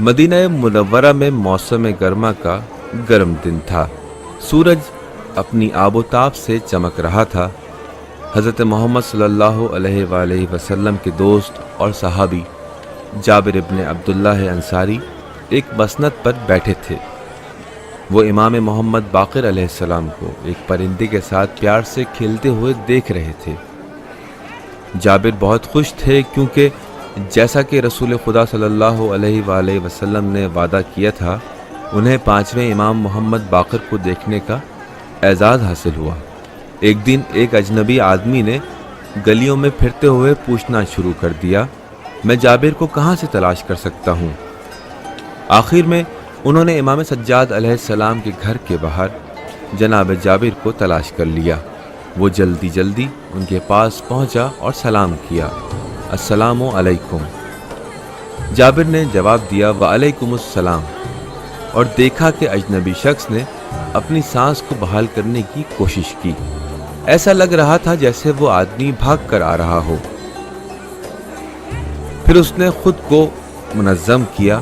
مدینہ منورہ میں موسم گرما کا گرم دن تھا۔ سورج اپنی آب و تاب سے چمک رہا تھا۔ حضرت محمد صلی اللہ علیہ وآلہ وسلم کے دوست اور صحابی جابر ابن عبداللہ انصاری ایک مسند پر بیٹھے تھے۔ وہ امام محمد باقر علیہ السلام کو ایک پرندے کے ساتھ پیار سے کھیلتے ہوئے دیکھ رہے تھے۔ جابر بہت خوش تھے کیونکہ جیسا کہ رسول خدا صلی اللہ علیہ وآلہ وسلم نے وعدہ کیا تھا، انہیں 5ویں امام محمد باقر کو دیکھنے کا اعزاز حاصل ہوا۔ ایک دن ایک اجنبی آدمی نے گلیوں میں پھرتے ہوئے پوچھنا شروع کر دیا، میں جابر کو کہاں سے تلاش کر سکتا ہوں؟ آخر میں انہوں نے امام سجاد علیہ السلام کے گھر کے باہر جناب جابر کو تلاش کر لیا۔ وہ جلدی جلدی ان کے پاس پہنچا اور سلام کیا، السلام علیکم۔ جابر نے جواب دیا، وعلیکم السلام، اور دیکھا کہ اجنبی شخص نے اپنی سانس کو بحال کرنے کی کوشش کی۔ ایسا لگ رہا تھا جیسے وہ آدمی بھاگ کر آ رہا ہو۔ پھر اس نے خود کو منظم کیا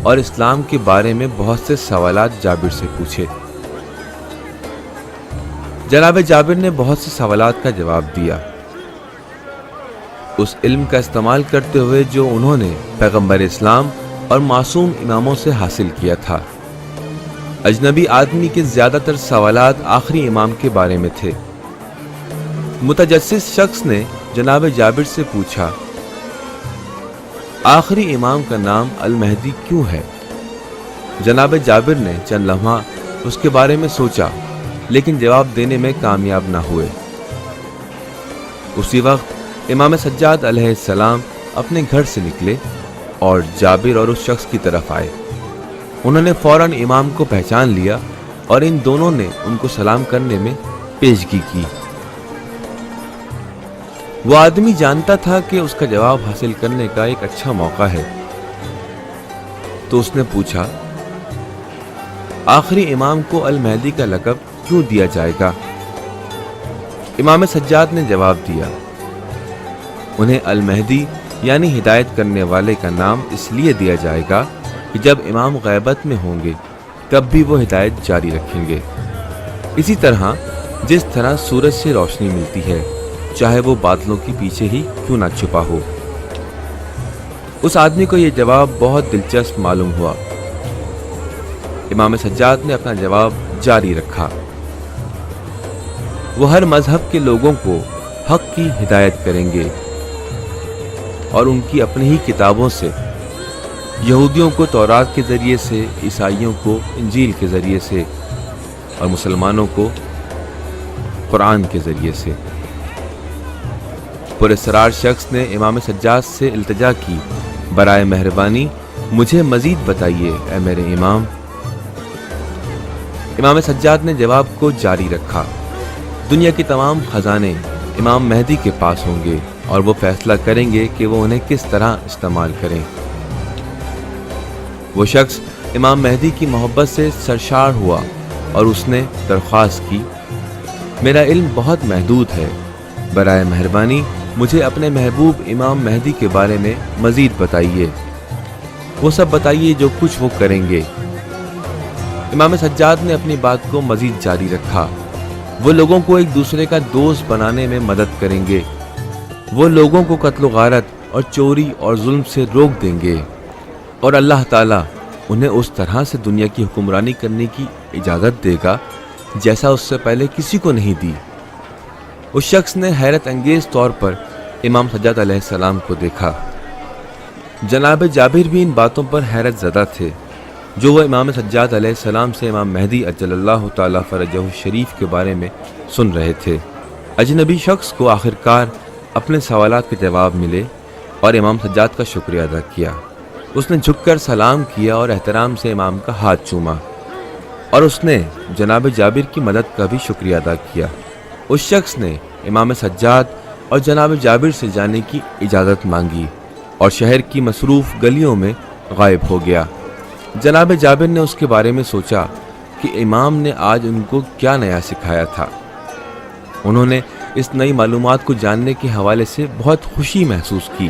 اور اسلام کے بارے میں بہت سے سوالات جابر سے پوچھے۔ جناب جابر نے بہت سے سوالات کا جواب دیا، اس علم کا استعمال کرتے ہوئے جو انہوں نے پیغمبر اسلام اور معصوم اماموں سے حاصل کیا تھا۔ اجنبی آدمی کے زیادہ تر سوالات آخری امام کے بارے میں تھے۔ متجسس شخص نے جناب جابر سے پوچھا، آخری امام کا نام المہدی کیوں ہے؟ جناب جابر نے چند لمحہ اس کے بارے میں سوچا لیکن جواب دینے میں کامیاب نہ ہوئے۔ اسی وقت امام سجاد علیہ السلام اپنے گھر سے نکلے اور جابر اور اس شخص کی طرف آئے۔ انہوں نے فوراً امام کو پہچان لیا اور ان دونوں نے ان کو سلام کرنے میں پیشگی کی۔ وہ آدمی جانتا تھا کہ اس کا جواب حاصل کرنے کا ایک اچھا موقع ہے، تو اس نے پوچھا، آخری امام کو المہدی کا لقب کیوں دیا جائے گا؟ امام سجاد نے جواب دیا، انہیں المہدی یعنی ہدایت کرنے والے کا نام اس لیے دیا جائے گا کہ جب امام غیبت میں ہوں گے تب بھی وہ ہدایت جاری رکھیں گے۔ اسی طرح جس طرح سورج سے روشنی ملتی ہے چاہے وہ بادلوں کے پیچھے ہی کیوں نہ چھپا ہو۔ اس آدمی کو یہ جواب بہت دلچسپ معلوم ہوا۔ امام سجاد نے اپنا جواب جاری رکھا، وہ ہر مذہب کے لوگوں کو حق کی ہدایت کریں گے اور ان کی اپنی ہی کتابوں سے، یہودیوں کو تورات کے ذریعے سے، عیسائیوں کو انجیل کے ذریعے سے اور مسلمانوں کو قرآن کے ذریعے سے۔ پراسرار شخص نے امام سجاد سے التجا کی، برائے مہربانی مجھے مزید بتائیے اے میرے امام۔ امام سجاد نے جواب کو جاری رکھا، دنیا کے تمام خزانے امام مہدی کے پاس ہوں گے اور وہ فیصلہ کریں گے کہ وہ انہیں کس طرح استعمال کریں۔ وہ شخص امام مہدی کی محبت سے سرشار ہوا اور اس نے درخواست کی، میرا علم بہت محدود ہے، برائے مہربانی مجھے اپنے محبوب امام مہدی کے بارے میں مزید بتائیے، وہ سب بتائیے جو کچھ وہ کریں گے۔ امام سجاد نے اپنی بات کو مزید جاری رکھا، وہ لوگوں کو ایک دوسرے کا دوست بنانے میں مدد کریں گے، وہ لوگوں کو قتل و غارت اور چوری اور ظلم سے روک دیں گے، اور اللہ تعالیٰ انہیں اس طرح سے دنیا کی حکمرانی کرنے کی اجازت دے گا جیسا اس سے پہلے کسی کو نہیں دی۔ اس شخص نے حیرت انگیز طور پر امام سجاد علیہ السلام کو دیکھا۔ جناب جابر بھی ان باتوں پر حیرت زدہ تھے جو وہ امام سجاد علیہ السلام سے امام مہدی اجل اللہ تعالیٰ فرجہ الشریف کے بارے میں سن رہے تھے۔ اجنبی شخص کو آخرکار اپنے سوالات کے جواب ملے اور امام سجاد کا شکریہ ادا کیا۔ اس نے جھک کر سلام کیا اور احترام سے امام کا ہاتھ چوما، اور اس نے جناب جابر کی مدد کا بھی شکریہ ادا کیا۔ اس شخص نے امام سجاد اور جناب جابر سے جانے کی اجازت مانگی اور شہر کی مصروف گلیوں میں غائب ہو گیا۔ جناب جابر نے اس کے بارے میں سوچا کہ امام نے آج ان کو کیا نیا سکھایا تھا۔ انہوں نے اس نئی معلومات کو جاننے کے حوالے سے بہت خوشی محسوس کی